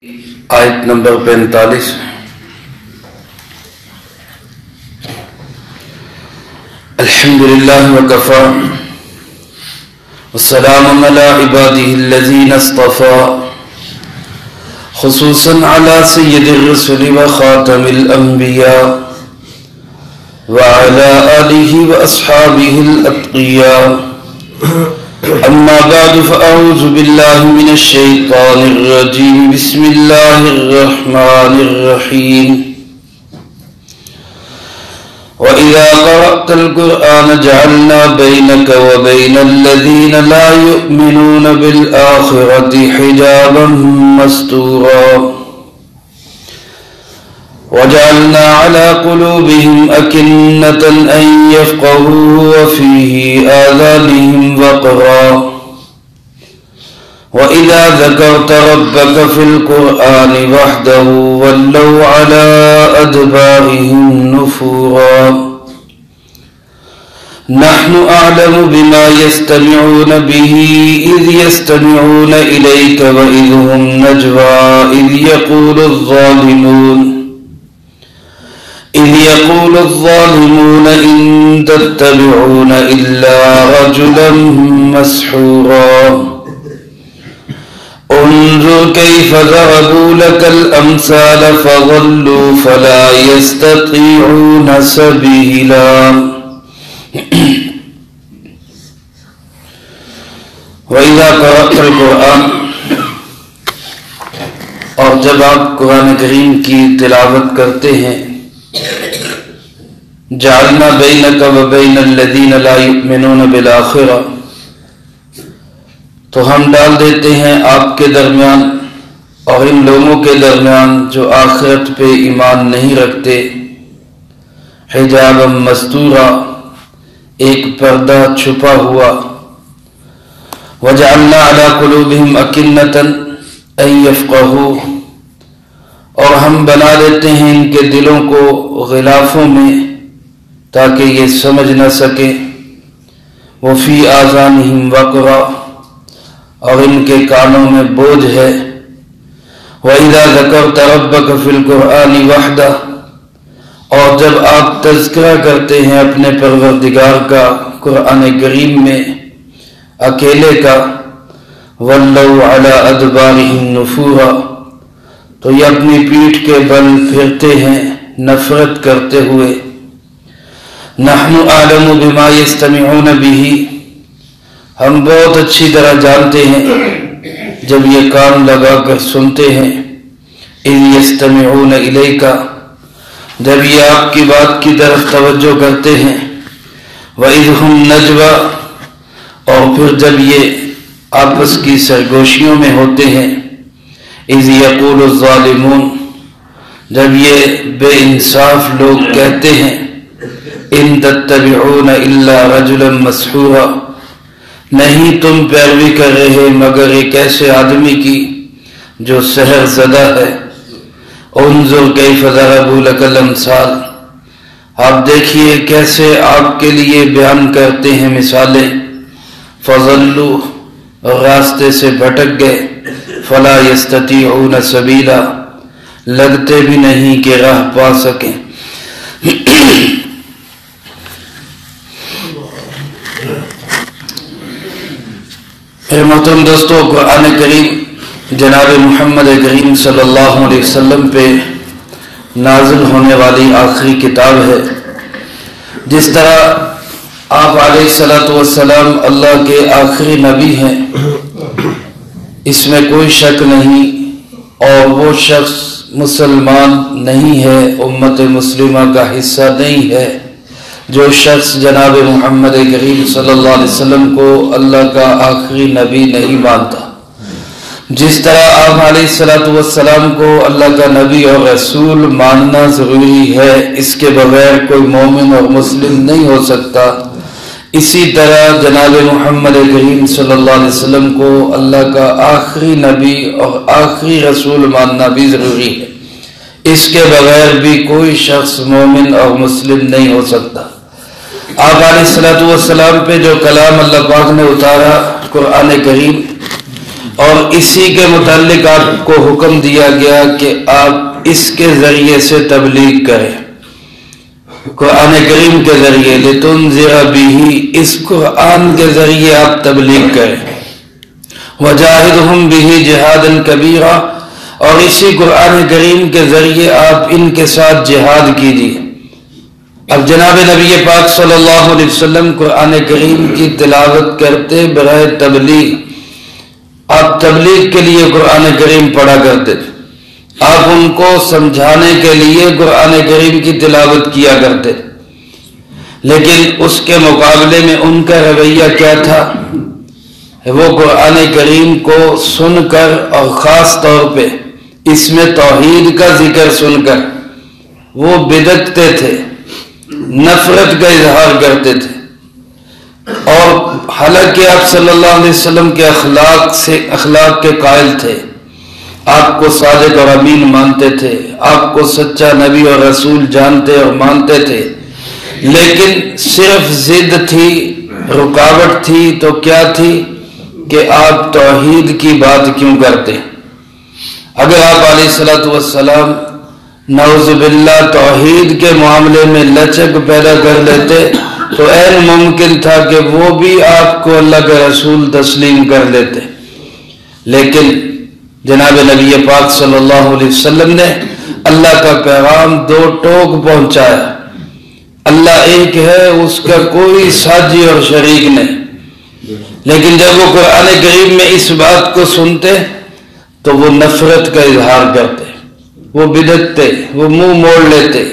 آیت نمبر 45 الحمدللہ وکفا والسلام علی عباده الذین اصطفى خصوصا علی سید الرسل وخاتم الانبیاء وعلى آلہ واصحابہ الاتقیاء اما بعد فاعوذ باللہ من الشیطان الرجیم بسم اللہ الرحمن الرحیم وَإِذَا قَرَأْتَ الْقُرْآنَ جَعَلْنَا بَيْنَكَ وَبَيْنَ الَّذِينَ لَا يُؤْمِنُونَ بِالْآخِرَةِ حِجَابًا مَسْتُورًا وَجَعَلْنَا عَلَى قُلُوبِهِمْ أَكِنَّةً أَن يَفْقَهُوهُ وَفِي آذَانِهِمْ وَقْرًا وَإِذَا ذَكَرْتَ رَبَّكَ فِي الْقُرْآنِ وَحْدَهُ وَلَّوْا عَلَى أَدْبَارِهِمْ نُفُورًا نَحْنُ أَعْلَمُ بِمَا يَسْتَمِعُونَ بِهِ إِذْ يَسْتَمِعُونَ إِلَيْكَ وَإِذْ هُمْ نَجْوَىٰ إِذْ يَقُولُ الظَّالِمُونَ إِن تَتَّبِعُونَ إِلَّا رَجُلًا مَسْحُورًا انظر كيف ضربوا لك الأمثال فضلوا فلا يستطيعون سبيلا وإذا قرأت القرآن اور جب آپ قرآن کریم کی تلاوت کرتے ہیں جعلنا بينك وبين الذين لا يؤمنون بالآخرة تو ہم ڈال دیتے ہیں آپ کے درمیان اور ان لوگوں کے درمیان جو آخرت پہ ایمان نہیں رکھتے حجابا مستورا ایک پردہ چھپا ہوا وجعلنا على قلوبهم أكنة أن يفقهوا اور ہم بنا دیتے ہیں ان کے دلوں کو غلافوں میں تاکہ یہ سمجھ نہ سکیں وفی آذانہم وقرا اور ان کے کانوں میں بوجھ ہے وَإِذَا ذَكَرْتَ رَبَّكَ فِي الْقُرْآنِ وَحْدَهُ اور جب آپ تذکرہ کرتے ہیں اپنے پروردگار کا قرآن کریم میں اکیلے کا وَلَّوْا عَلَىٰ أَدْبَارِهِمْ نُفُورًا تو یہ اپنی پیٹھ کے بل پھرتے ہیں نفرت کرتے ہوئے نحن اعلم بما يستمعون به ہم بہت اچھی طرح جانتے ہیں جب یہ کان لگا کر سنتے ہیں اذ يستمعون الیک جب یہ آپ کی بات کی طرف توجہ کرتے ہیں واذ هم نجوى اور پھر جب یہ آپس کی سرگوشیوں میں ہوتے ہیں اذ یقول الظالمون جب یہ بے انصاف لوگ کہتے ہیں ان تتبعون الا رجلا مسحورا نہیں تم پیروی کر رہے مگر ایک ایسے آدمی کی جو سحر زدہ ہے انظر کیف ضربوا لك الامثال آپ دیکھیے کیسے آپ کے لیے بیان کرتے ہیں مثالیں فضلوا راستے سے بھٹک گئے فلا يستطيعون سبيلا لگتے بھی نہیں کہ راہ پا سکیں محترم دوستو قرآن کریم جناب محمد کریم صلی اللہ علیہ وسلم پہ نازل ہونے والی آخری کتاب ہے جس طرح آپ علیہ السلام اللہ کے آخری نبی ہیں اس میں کوئی شک نہیں اور وہ شخص مسلمان نہیں ہے امت مسلمہ کا حصہ نہیں ہے جو شخص جناب محمد کریم صلی اللہ علیہ وسلم کو اللہ کا آخری نبی نہیں مانتا جس طرح آپ علیہ السلام کو اللہ کا نبی اور رسول ماننا ضروری ہے اس کے بغیر کوئی مومن اور مسلم نہیں ہو سکتا اسی طرح جناب محمد کریم صلی اللہ علیہ وسلم کو اللہ کا آخری نبی اور آخری رسول ماننا بھی ضروری ہے اس کے بغیر بھی کوئی شخص مومن اور مسلم نہیں ہو سکتا آپ علیہ السلام پہ جو کلام اللہ پاک نے اتارا قرآن کریم اور اسی کے متعلق آپ کو حکم دیا گیا کہ آپ اس کے ذریعے سے تبلیغ کریں، قرآن کریم کے ذریعے، لتنذر بہ، اس قرآن کے ذریعے آپ تبلیغ کریں، وجاہدہم بہ جہادا کبیرا، اور اسی قرآن کریم کے ذریعے آپ ان کے ساتھ جہاد کیجیے۔ اب جناب نبی پاک صلی اللہ علیہ وسلم قرآن کریم کی تلاوت کرتے برائے تبلیغ، آپ تبلیغ کے لیے قرآن کریم پڑھا کرتے تھے، آپ ان کو سمجھانے کے لیے قرآن کریم کی تلاوت کیا کرتے تھے، لیکن اس کے مقابلے میں ان کا رویہ کیا تھا؟ وہ قرآن کریم کو سن کر اور خاص طور پہ اس میں توحید کا ذکر سن کر وہ بدعتیں تھے، نفرت کا اظہار کرتے تھے، اور حالانکہ آپ صلی اللہ علیہ وسلم کے اخلاق کے قائل تھے، آپ کو صادق اور امین مانتے تھے، آپ کو سچا نبی اور رسول جانتے اور مانتے تھے، لیکن صرف ضد تھی، رکاوٹ تھی، تو کیا تھی کہ آپ توحید کی بات کیوں کرتے؟ اگر آپ علیہ السلام نعوذ باللہ توحید کے معاملے میں لچک پیدا کر لیتے تو عین ممکن تھا کہ وہ بھی آپ کو اللہ کے رسول تسلیم کر لیتے، لیکن جناب نبی پاک صلی اللہ علیہ وسلم نے اللہ کا پیغام دو ٹوک پہنچایا۔ اللہ ایک ہے، اس کا کوئی ساجی اور شریک نہیں، لیکن جب وہ قرآن کریم میں اس بات کو سنتے تو وہ نفرت کا اظہار کرتے، وہ بدعتیں، وہ منہ موڑ لیتے۔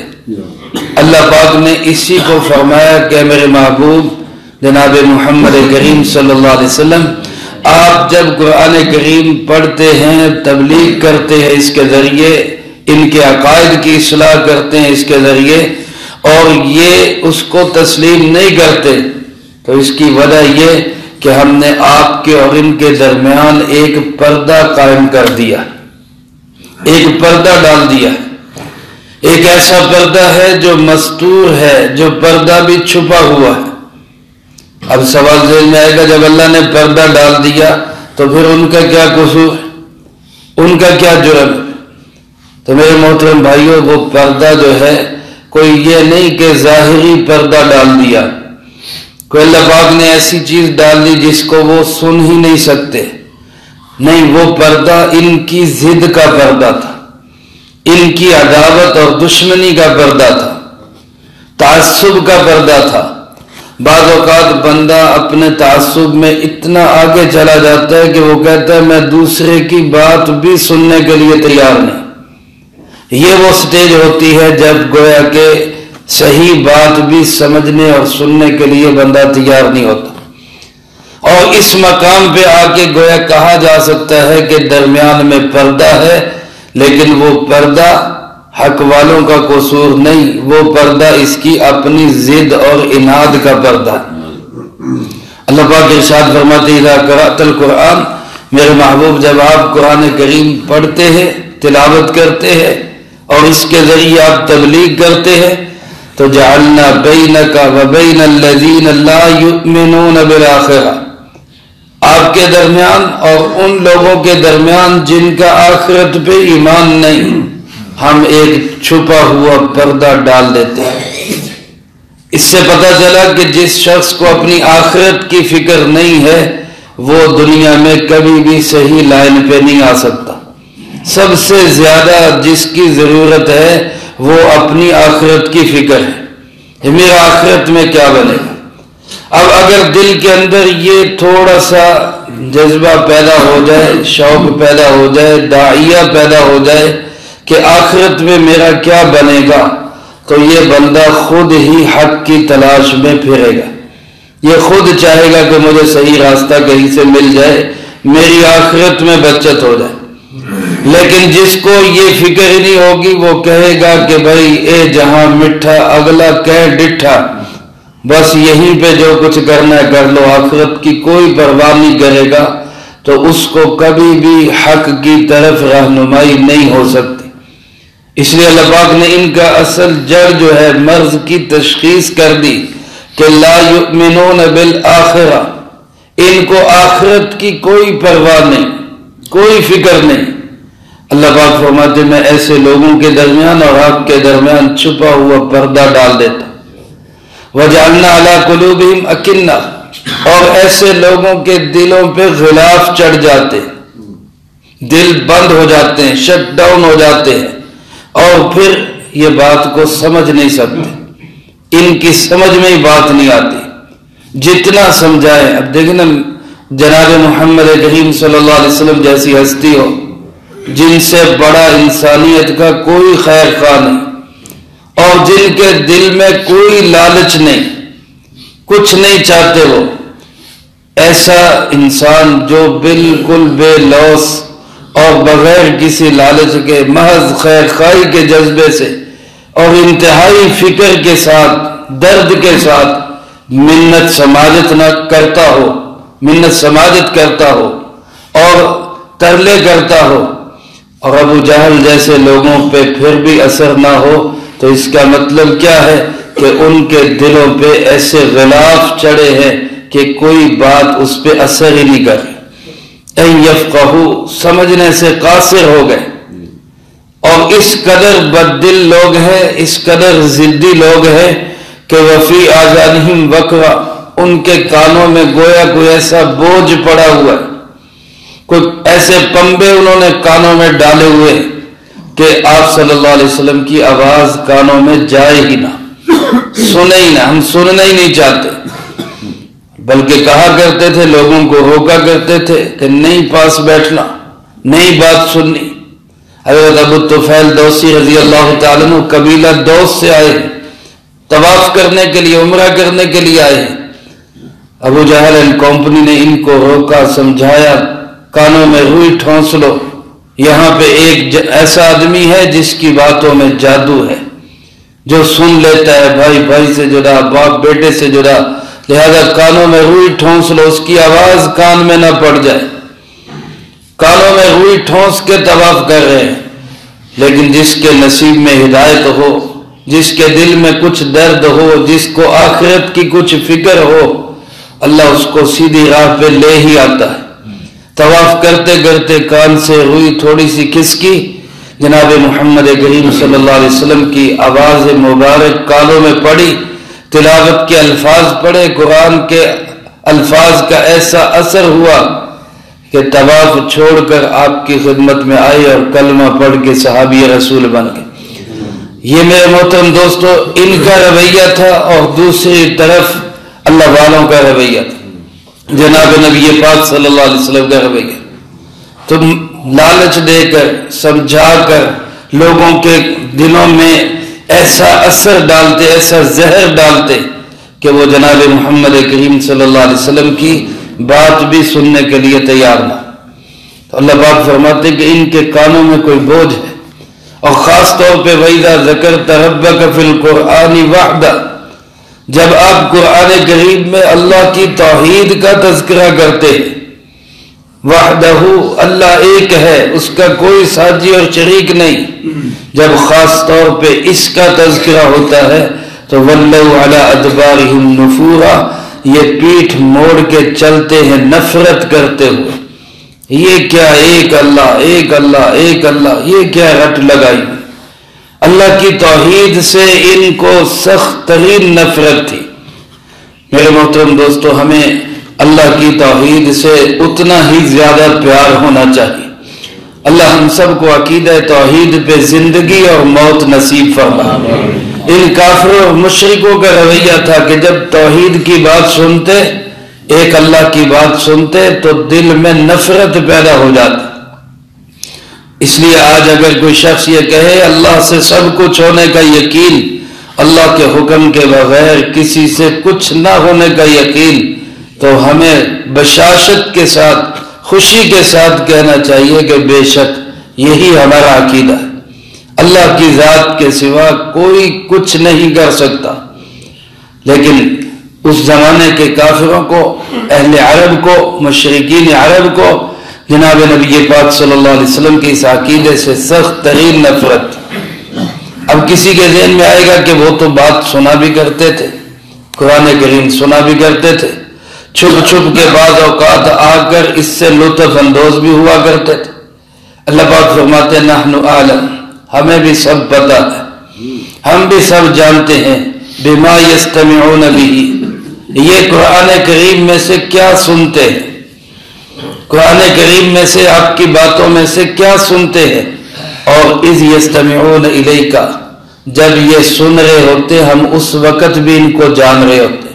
اللہ پاک نے اسی کو فرمایا کہ میرے محبوب جناب محمد کریم صلی اللہ علیہ وسلم، آپ جب قرآن کریم پڑھتے ہیں، تبلیغ کرتے ہیں اس کے ذریعے، ان کے عقائد کی اصلاح کرتے ہیں اس کے ذریعے، اور یہ اس کو تسلیم نہیں کرتے، تو اس کی وجہ یہ کہ ہم نے آپ کے اور ان کے درمیان ایک پردہ قائم کر دیا، ایک پردہ ڈال دیا، ایک ایسا پردہ ہے جو مستور ہے، جو پردہ بھی چھپا ہوا ہے۔ اب سوال ذہن میں آئے گا، جب اللہ نے پردہ ڈال دیا تو پھر ان کا کیا قصور، ان کا کیا جرم؟ تو میرے محترم بھائیوں، وہ پردہ جو ہے کوئی یہ نہیں کہ ظاہری پردہ ڈال دیا، کوئی اللہ پاک نے ایسی چیز ڈال دی جس کو وہ سن ہی نہیں سکتے، نہیں، وہ پردہ ان کی ضد کا پردہ تھا، ان کی عداوت اور دشمنی کا پردہ تھا، تعصب کا پردہ تھا۔ بعض اوقات بندہ اپنے تعصب میں اتنا آگے چلا جاتا ہے کہ وہ کہتا ہے میں دوسرے کی بات بھی سننے کے لیے تیار نہیں۔ یہ وہ سٹیج ہوتی ہے جب گویا کہ صحیح بات بھی سمجھنے اور سننے کے لیے بندہ تیار نہیں ہوتا، اور اس مقام پہ آ کے گویا کہا جا سکتا ہے کہ درمیان میں پردہ ہے، لیکن وہ پردہ حق والوں کا قصور نہیں، وہ پردہ اس کی اپنی ضد اور عناد کا پردہ۔ اللہ پاک ارشاد فرماتے ہیں اذا قرأت القرآن، میرے محبوب جب آپ قرآن کریم پڑھتے ہیں، تلاوت کرتے ہیں اور اس کے ذریعے آپ تبلیغ کرتے ہیں، تو جعلنا بینک وبین الذین لا یؤمنون بالآخرہ، آپ کے درمیان اور ان لوگوں کے درمیان جن کا آخرت پہ ایمان نہیں، ہم ایک چھپا ہوا پردہ ڈال دیتے ہیں۔ اس سے پتہ چلا کہ جس شخص کو اپنی آخرت کی فکر نہیں ہے وہ دنیا میں کبھی بھی صحیح لائن پہ نہیں آ سکتا۔ سب سے زیادہ جس کی ضرورت ہے وہ اپنی آخرت کی فکر ہے کہ میرا آخرت میں کیا بنے گا۔ اب اگر دل کے اندر یہ تھوڑا سا جذبہ پیدا ہو جائے، شوق پیدا ہو جائے، داعیہ پیدا ہو جائے کہ آخرت میں میرا کیا بنے گا، تو یہ بندہ خود ہی حق کی تلاش میں پھرے گا، یہ خود چاہے گا کہ مجھے صحیح راستہ کہیں سے مل جائے، میری آخرت میں بچت ہو جائے۔ لیکن جس کو یہ فکر ہی نہیں ہوگی وہ کہے گا کہ بھائی اے جہاں مٹھا اگلا کہہ ڈٹھا، بس یہیں پہ جو کچھ کرنا ہے کر لو، آخرت کی کوئی پرواہ نہیں کرے گا، تو اس کو کبھی بھی حق کی طرف رہنمائی نہیں ہو سکتی۔ اس لیے اللہ پاک نے ان کا اصل جڑ جو ہے مرض کی تشخیص کر دی کہ لا یؤمنون بالآخرہ، ان کو آخرت کی کوئی پرواہ نہیں، کوئی فکر نہیں۔ اللہ پاک فرماتے میں ایسے لوگوں کے درمیان اور آپ کے درمیان چھپا ہوا پردہ ڈال دیتا۔ وَجَعَلْنَا عَلَىٰ قُلُوبِهِمْ أَكِنَّةً، اور ایسے لوگوں کے دلوں پہ غلاف چڑھ جاتے، دل بند ہو جاتے ہیں، شٹ ڈاؤن ہو جاتے ہیں، اور پھر یہ بات کو سمجھ نہیں سکتے، ان کی سمجھ میں ہی بات نہیں آتی، جتنا سمجھائیں۔ اب دیکھیں نا، جناب محمد کریم صلی اللہ علیہ وسلم جیسی ہستی ہو، جن سے بڑا انسانیت کا کوئی خیر خواہ نہیں، اور جن کے دل میں کوئی لالچ نہیں، کچھ نہیں چاہتے وہ، ایسا انسان جو بالکل بے لوث اور بغیر کسی لالچ کے، محض خیر خواہی کے جذبے سے اور انتہائی فکر کے ساتھ، درد کے ساتھ منت سماجت نہ کرتا ہو، منت سماجت کرتا ہو اور ترلے کرتا ہو، اور ابو جہل جیسے لوگوں پہ پھر بھی اثر نہ ہو، تو اس کا مطلب کیا ہے کہ ان کے دلوں پہ ایسے غلاف چڑھے ہیں کہ کوئی بات اس پہ اثر ہی نہیں کر رہی۔ ان یفقہوا، سمجھنے سے قاصر ہو گئے، اور اس قدر بد دل لوگ ہیں، اس قدر ضدی لوگ ہیں کہ وفی آذانہم وقرا، ان کے کانوں میں گویا کوئی ایسا بوجھ پڑا ہوا ہے، کوئی ایسے پنبے انہوں نے کانوں میں ڈالے ہوئے کہ آپ صلی اللہ علیہ وسلم کی آواز کانوں میں جائے ہی نہ، سنے ہی نہ، ہم سننا ہی نہیں چاہتے، بلکہ کہا کرتے تھے، لوگوں کو روکا کرتے تھے کہ نہیں پاس بیٹھنا، نہیں بات سننی۔ حضرت ابو طفیل دوسی رضی اللہ تعالیٰ عنہ قبیلہ دوس سے آئے ہیں، طواف کرنے کے لیے، عمرہ کرنے کے لیے آئے ہیں۔ ابو جہل اینڈ کمپنی نے ان کو روکا، سمجھایا، کانوں میں روئی ٹھونس لو، یہاں پہ ایک ایسا آدمی ہے جس کی باتوں میں جادو ہے، جو سن لیتا ہے، بھائی بھائی سے جدا، باپ بیٹے سے جدا، لہذا کانوں میں روئی ٹھونس لو، اس کی آواز کان میں نہ پڑ جائے۔ کانوں میں روئی ٹھونس کے طواف کر رہے ہیں، لیکن جس کے نصیب میں ہدایت ہو، جس کے دل میں کچھ درد ہو، جس کو آخرت کی کچھ فکر ہو، اللہ اس کو سیدھی راہ پہ لے ہی آتا ہے۔ طواف کرتے کرتے کان سے روئی تھوڑی سی کھسکی، جناب محمد کریم صلی اللہ علیہ وسلم کی آواز مبارک کانوں میں پڑی، تلاوت کے الفاظ پڑھے، قرآن کے الفاظ کا ایسا اثر ہوا کہ طواف چھوڑ کر آپ کی خدمت میں آئے اور کلمہ پڑھ کے صحابی رسول بن گئے۔ یہ میرے محترم دوستو ان کا رویہ تھا، اور دوسری طرف اللہ والوں کا رویہ تھا، جناب نبی پاک صلی اللہ علیہ وسلم کا رویہ۔ تم لالچ دے کر، سمجھا کر لوگوں کے دلوں میں ایسا اثر ڈالتے، ایسا زہر ڈالتے کہ وہ جناب محمد کریم صلی اللہ علیہ وسلم کی بات بھی سننے کے لیے تیار نہ۔ تو اللہ پاک فرماتے کہ ان کے کانوں میں کوئی بوجھ ہے، اور خاص طور پہ وَإِذَا ذَكَرْتَ رَبَّكَ فِي الْقُرْآنِ وَحْدَهُ، جب آپ قرآن کریم میں اللہ کی توحید کا تذکرہ کرتے ہیں، وحدہ، اللہ ایک ہے، اس کا کوئی ساتھی اور شریک نہیں، جب خاص طور پہ اس کا تذکرہ ہوتا ہے تو وَلَّوْا عَلَىٰ أَدْبَارِهِمْ نُفُورًا، یہ پیٹھ موڑ کے چلتے ہیں نفرت کرتے ہوئے۔ یہ کیا ایک اللہ، ایک اللہ، ایک اللہ، یہ کیا رٹ لگائی؟ اللہ کی توحید سے ان کو سخت ترین نفرت تھی۔ میرے محترم دوستو، ہمیں اللہ کی توحید سے اتنا ہی زیادہ پیار ہونا چاہیے۔ اللہ ہم سب کو عقیدہ توحید پہ زندگی اور موت نصیب فرمائے۔ ان کافروں اور مشرکوں کا رویہ تھا کہ جب توحید کی بات سنتے، ایک اللہ کی بات سنتے، تو دل میں نفرت پیدا ہو جاتی۔ اس لیے آج اگر کوئی شخص یہ کہے اللہ سے سب کچھ ہونے کا یقین، اللہ کے حکم کے بغیر کسی سے کچھ نہ ہونے کا یقین، تو ہمیں بشاشت کے ساتھ، خوشی کے ساتھ کہنا چاہیے کہ بے شک یہی ہمارا عقیدہ ہے۔ اللہ کی ذات کے سوا کوئی کچھ نہیں کر سکتا۔ لیکن اس زمانے کے کافروں کو، اہل عرب کو، مشرکین عرب کو جناب نبی پاک صلی اللہ علیہ وسلم کے اس عقیدے سے سخت ترین نفرت۔ اب کسی کے ذہن میں آئے گا کہ وہ تو بات سنا بھی کرتے تھے، قرآن کریم سنا بھی کرتے تھے، چھپ چھپ کے بعض اوقات آ کر اس سے لطف اندوز بھی ہوا کرتے تھے۔ اللہ پاک فرماتے ہیں نحن عالم، ہمیں بھی سب پتہ ہے، ہم بھی سب جانتے ہیں، بما یستمعون به، یہ قرآن کریم میں سے کیا سنتے ہیں، قرآن کریم میں سے آپ کی باتوں میں سے کیا سنتے ہیں۔ اور اذ یستمعون الیک، جب یہ سن رہے ہوتے ہم اس وقت بھی ان کو جان رہے ہوتے،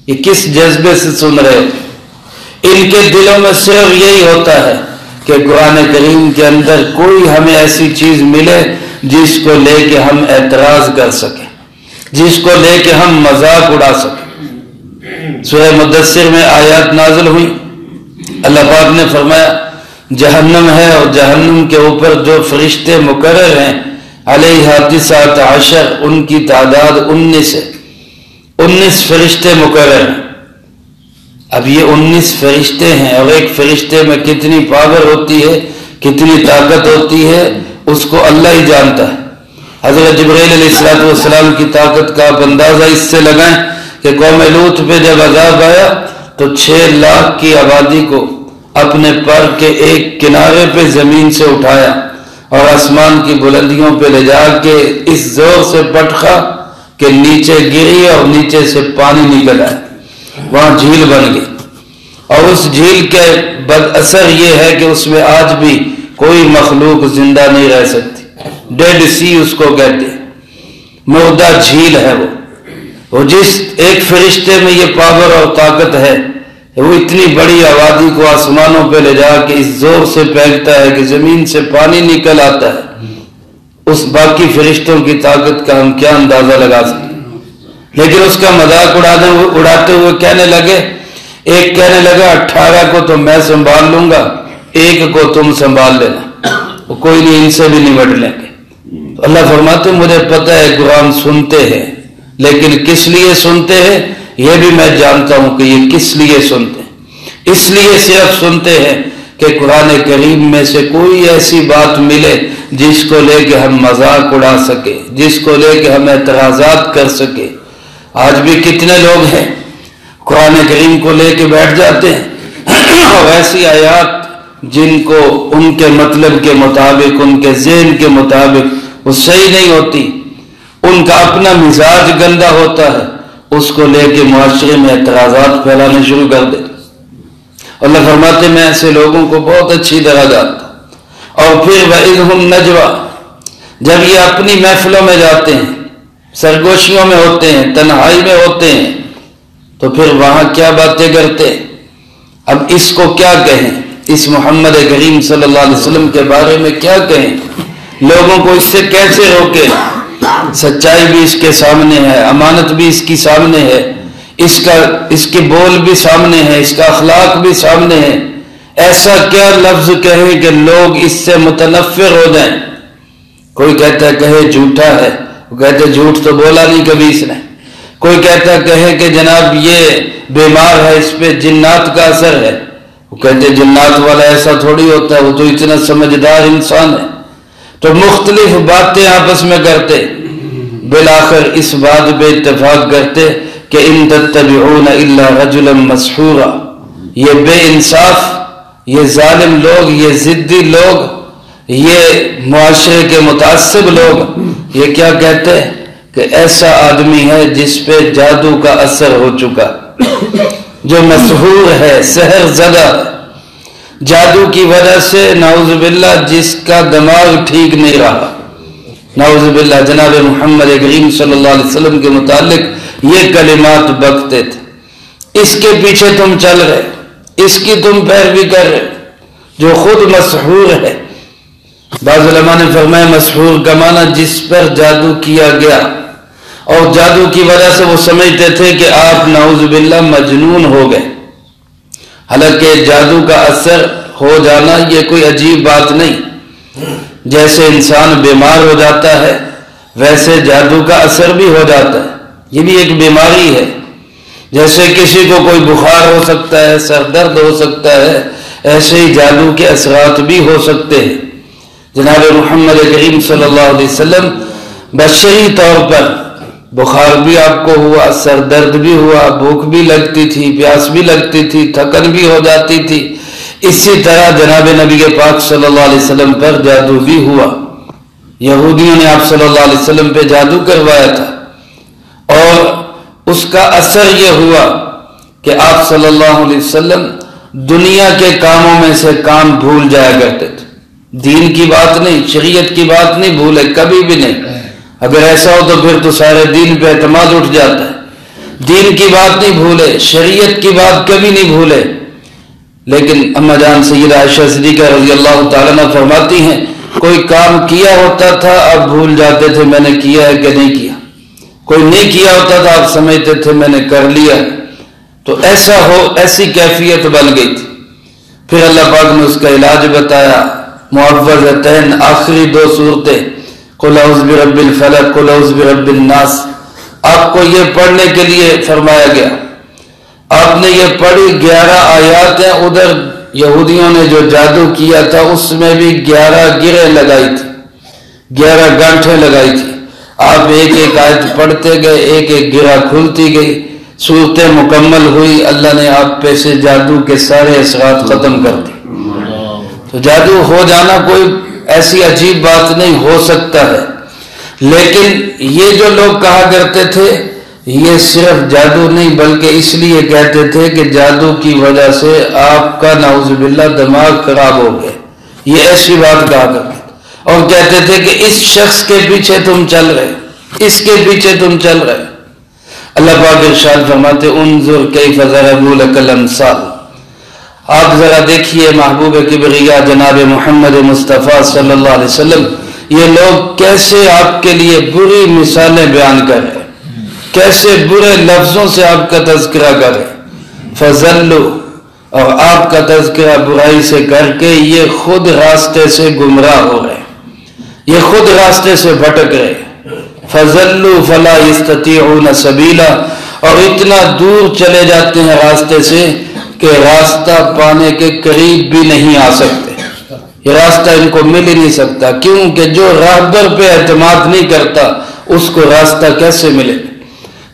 یہ کس جذبے سے سن رہے ہوتے، ان کے دلوں میں صرف یہی ہوتا ہے کہ قرآن کریم کے اندر کوئی ہمیں ایسی چیز ملے جس کو لے کے ہم اعتراض کر سکیں، جس کو لے کے ہم مذاق اڑا سکیں۔ سورہ مدثر میں آیات نازل ہوئی، اللہ پاک نے فرمایا جہنم ہے اور جہنم کے اوپر جو فرشتے مقرر ہیں علیہ 19، ان کی تعداد 19 ہے، 19 فرشتے مقرر ہیں۔ اب یہ 19 فرشتے ہیں اور ایک فرشتے میں کتنی پاور ہوتی ہے، کتنی طاقت ہوتی ہے، اس کو اللہ ہی جانتا ہے۔ حضرت جبرائیل علیہ السلام کی طاقت کا آپ اندازہ اس سے لگائیں کہ قوم لوط پہ جب عذاب آیا تو 6 لاکھ کی آبادی کو اپنے پر کے ایک کنارے پہ زمین سے اٹھایا اور آسمان کی بلندیوں پہ لے جا کے اس زور سے پٹخا کہ نیچے گری اور نیچے سے پانی نکل آیا، وہاں جھیل بن گئی۔ اور اس جھیل کے بد اثر یہ ہے کہ اس میں آج بھی کوئی مخلوق زندہ نہیں رہ سکتی، ڈیڈ سی اس کو کہتے ہیں، مردہ جھیل ہے وہ جس ایک فرشتے میں یہ پاور اور طاقت ہے، وہ اتنی بڑی آبادی کو آسمانوں پہ لے جا کے اس زور سے پھینکتا ہے کہ زمین سے پانی نکل آتا ہے۔ اس باقی فرشتوں کی طاقت کا ہم کیا اندازہ لگا سکتے ہیں، لیکن اس کا مذاق اڑاتے ہوئے کہنے لگے، ایک کہنے لگا 18 کو تو میں سنبھال لوں گا، ایک کو تم سنبھال لینا، وہ کوئی نہیں، ان سے بھی نمٹ لیں گے۔ تو اللہ فرماتے مجھے پتہ ہے قرآن سنتے ہیں، لیکن کس لیے سنتے ہیں یہ بھی میں جانتا ہوں کہ یہ کس لیے سنتے ہیں۔ اس لیے صرف سنتے ہیں کہ قرآن کریم میں سے کوئی ایسی بات ملے جس کو لے کے ہم مذاق اڑا سکے، جس کو لے کے ہم اعتراضات کر سکے۔ آج بھی کتنے لوگ ہیں قرآن کریم کو لے کے بیٹھ جاتے ہیں اور ایسی آیات جن کو ان کے مطلب کے مطابق، ان کے ذہن کے مطابق وہ صحیح نہیں ہوتی، ان کا اپنا مزاج گندا ہوتا ہے، اس کو لے کے معاشرے میں اعتراضات پھیلانے شروع کر دے۔ اللہ فرماتے میں ایسے لوگوں کو بہت اچھی طرح جانتا ہوں۔ اور پھر وَإِذْ هُمْ نَجْوَىٰ، جب یہ اپنی محفلوں میں جاتے ہیں، سرگوشیوں میں ہوتے ہیں، تنہائی میں ہوتے ہیں، تو پھر وہاں کیا باتیں کرتے ہیں۔ اب اس کو کیا کہیں، اس محمد کریم صلی اللہ علیہ وسلم کے بارے میں کیا کہیں، لوگوں کو اس سے کیسے روکیں۔ سچائی بھی اس کے سامنے ہے، امانت بھی اس کی سامنے ہے، اس کے بول بھی سامنے ہے، اس کا اخلاق بھی سامنے ہے۔ ایسا کیا لفظ کہیں کہ لوگ اس سے متنفر ہو جائیں۔ کوئی کہتا ہے کہے جھوٹا ہے، وہ کہتے ہیں جھوٹ تو بولا نہیں کبھی اس نے۔ کوئی کہتا ہے کہے کہ جناب یہ بیمار ہے، اس پہ جنات کا اثر ہے، وہ کہتے ہیں جنات والا ایسا تھوڑی ہوتا ہے، وہ تو اتنا سمجھدار انسان ہے۔ تو مختلف باتیں آپس میں کرتے، بالآخر اس بات پہ اتفاق کرتے کہ ان تتبعون الا رجلا مسحورا، یہ بے انصاف، یہ ظالم لوگ، یہ ضدی لوگ، یہ معاشرے کے متعصب لوگ یہ کیا کہتے ہیں کہ ایسا آدمی ہے جس پہ جادو کا اثر ہو چکا، جو مسحور ہے، سحر زدہ ہے، جادو کی وجہ سے نعوذ باللہ جس کا دماغ ٹھیک نہیں رہا، نعوذ باللہ۔ جناب محمد کریم صلی اللہ علیہ وسلم کے متعلق یہ کلمات بکتے تھے، اس کے پیچھے تم چل رہے، اس کی تم پیروی کر رہے، جو خود مسحور ہے۔ بعض علماء نے فرمایا مسحور کا معنی جس پر جادو کیا گیا، اور جادو کی وجہ سے وہ سمجھتے تھے کہ آپ نعوذ باللہ مجنون ہو گئے۔ حالانکہ جادو کا اثر ہو جانا یہ کوئی عجیب بات نہیں، جیسے انسان بیمار ہو جاتا ہے ویسے جادو کا اثر بھی ہو جاتا ہے، یہ بھی ایک بیماری ہے۔ جیسے کسی کو کوئی بخار ہو سکتا ہے، سر درد ہو سکتا ہے، ایسے ہی جادو کے اثرات بھی ہو سکتے ہیں۔ جناب محمد کریم صلی اللہ علیہ وسلم بشری طور پر بخار بھی آپ کو ہوا، سر درد بھی ہوا، بھوک بھی لگتی تھی، پیاس بھی لگتی تھی، تھکن بھی ہو جاتی تھی، اسی طرح جناب نبی پاک صلی اللہ علیہ وسلم پر جادو بھی ہوا۔ یہودیوں نے آپ صلی اللہ علیہ وسلم پہ جادو کروایا تھا، اور اس کا اثر یہ ہوا کہ آپ صلی اللہ علیہ وسلم دنیا کے کاموں میں سے کام بھول جایا کرتے تھے۔ دین کی بات نہیں، شریعت کی بات نہیں بھولے، کبھی بھی نہیں۔ اگر ایسا ہو تو پھر تو سارے دین پہ اعتماد اٹھ جاتا ہے۔ دین کی بات نہیں بھولے، شریعت کی بات کبھی نہیں بھولے۔ لیکن اما جان سیدہ عائشہ صدیقہ رضی اللہ تعالیٰ عنہ فرماتی ہیں، کوئی کام کیا ہوتا تھا اب بھول جاتے تھے میں نے کیا ہے کہ نہیں کیا، کوئی نہیں کیا ہوتا تھا آپ سمجھتے تھے میں نے کر لیا۔ تو ایسی کیفیت بن گئی تھی۔ پھر اللہ پاک نے اس کا علاج بتایا، معوذتین، آخری 2 صورتیں، قل اعوذ برب الفلق، قل اعوذ برب الناس، آپ کو یہ پڑھنے کے لیے فرمایا گیا۔ آپ نے یہ پڑھی، 11 آیات ہیں۔ ادھر یہودیوں نے جو جادو کیا تھا اس میں بھی 11 گریں لگائی تھی، 11 گانٹھیں لگائی تھی۔ آپ ایک ایک آیت پڑھتے گئے، ایک ایک گرہ کھلتی گئی، صورتیں مکمل ہوئی، اللہ نے آپ پہ سے جادو کے سارے اثرات ختم کر دی۔ تو جادو ہو جانا کوئی ایسی عجیب بات نہیں، ہو سکتا ہے، لیکن یہ جو لوگ کہا کرتے تھے یہ صرف جادو نہیں بلکہ اس لیے کہتے تھے کہ جادو کی وجہ سے آپ کا نعوذ باللہ دماغ خراب ہو گیا، یہ ایسی بات کہا کرتے تھے، اور کہتے تھے کہ اس شخص کے پیچھے تم چل رہے، اس کے پیچھے تم چل رہے۔ اللہ پاک ارشاد فرماتے انظر کیف ضربوا لک الامثال، آپ ذرا دیکھیے محبوب کبریا جناب محمد مصطفیٰ صلی اللہ علیہ وسلم، یہ لوگ کیسے آپ کے لیے بری مثالیں بیان کر رہے ہیں، کیسے برے لفظوں سے آپ کا تذکرہ کر رہے ہیں۔ فضلوا، اور آپ کا تذکرہ برائی سے کر کے یہ خود راستے سے گمراہ ہو رہے ہیں، یہ خود راستے سے بھٹک رہے ہیں۔ فضلوا فلا يستطيعون سبیلا، اور اتنا دور چلے جاتے ہیں راستے سے کہ راستہ پانے کے قریب بھی نہیں آ سکتے، یہ راستہ ان کو مل ہی نہیں سکتا، کیونکہ جو راہبر پہ اعتماد نہیں کرتا اس کو راستہ کیسے ملے۔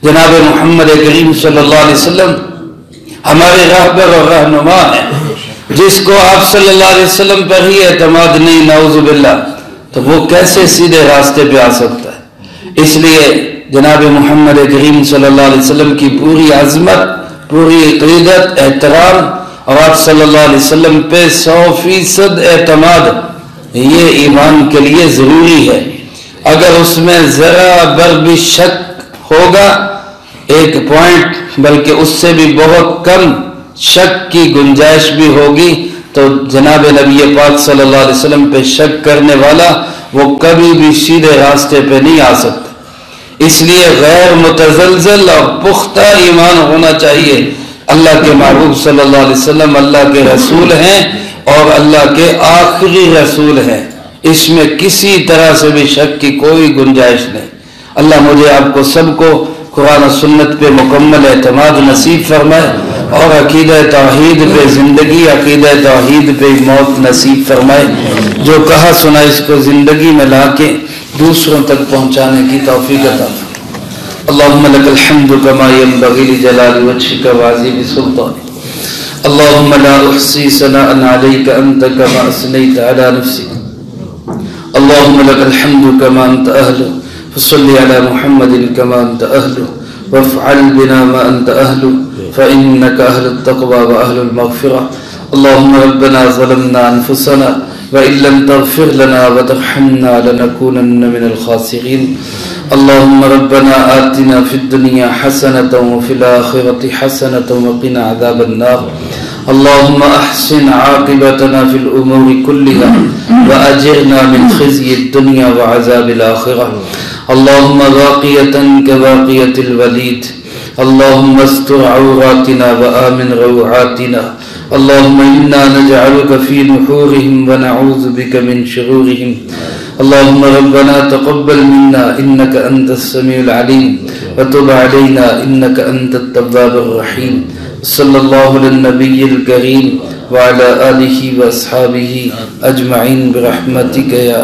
جناب محمد کریم صلی اللہ علیہ وسلم ہمارے راہبر اور رہنما ہیں، جس کو آپ صلی اللہ علیہ وسلم پر ہی اعتماد نہیں نعوذ باللہ، تو وہ کیسے سیدھے راستے پہ آ سکتا ہے۔ اس لیے جناب محمد کریم صلی اللہ علیہ وسلم کی پوری عظمت، پوری عقیدت، احترام، اور آپ صلی اللہ علیہ وسلم پہ 100% اعتماد، یہ ایمان کے لیے ضروری ہے۔ اگر اس میں ذرا بر بھی شک ہوگا، 1 پوائنٹ بلکہ اس سے بھی بہت کم شک کی گنجائش بھی ہوگی، تو جناب نبی پاک صلی اللہ علیہ وسلم پہ شک کرنے والا وہ کبھی بھی سیدھے راستے پہ نہیں آ سکتا۔ اس لیے غیر متزلزل اور پختہ ایمان ہونا چاہیے۔ اللہ کے محبوب صلی اللہ علیہ وسلم اللہ کے رسول ہیں اور اللہ کے آخری رسول ہیں، اس میں کسی طرح سے بھی شک کی کوئی گنجائش نہیں۔ اللہ مجھے آپ کو سب کو قرآن و سنت پہ مکمل اعتماد نصیب فرمائے، اور عقیدہ توحید پہ زندگی، عقیدہ توحید پہ موت نصیب فرمائے۔ جو کہا سنا اس کو زندگی میں لا کے دوسروں تک پہنچانے کی توفیق عطا فرمائے۔ اللہم لک الحمد کما ینبغی لجلال وجہک وعظیم سلطانک، اللہم لا احصی ثناء علیک انت کما اثنیت علی نفسک، اللہم لک الحمد کما انت اہلہ، فصلی علی محمد کما انت اہلہ، وافعل بنا ما انت اہلہ، فإنک اہل التقوی واہل المغفرہ۔ اللہم ربنا ظلمنا انفسنا وإن لم تغفر لنا وترحمنا لنكونن من الخاسرين۔ اللهم ربنا آتنا في الدنيا حسنة وفي الآخرة حسنة وقنا عذاب النار۔ اللهم أحسن عاقبتنا في الأمور كلها وأجرنا من خزي الدنيا وعذاب الآخرة۔ اللهم باقية كباقية الوليد، اللهم استر عوراتنا وآمن روعاتنا، اللهم إنا نجعلك في نحورهم ونعوذ بك من شرورهم۔ اللهم ربنا تقبل منا إنك أنت السميع العليم وتب علينا إنك أنت التواب الرحيم۔ صلى الله على النبي الكريم وعلى آله وأصحابه أجمعين برحمتك يا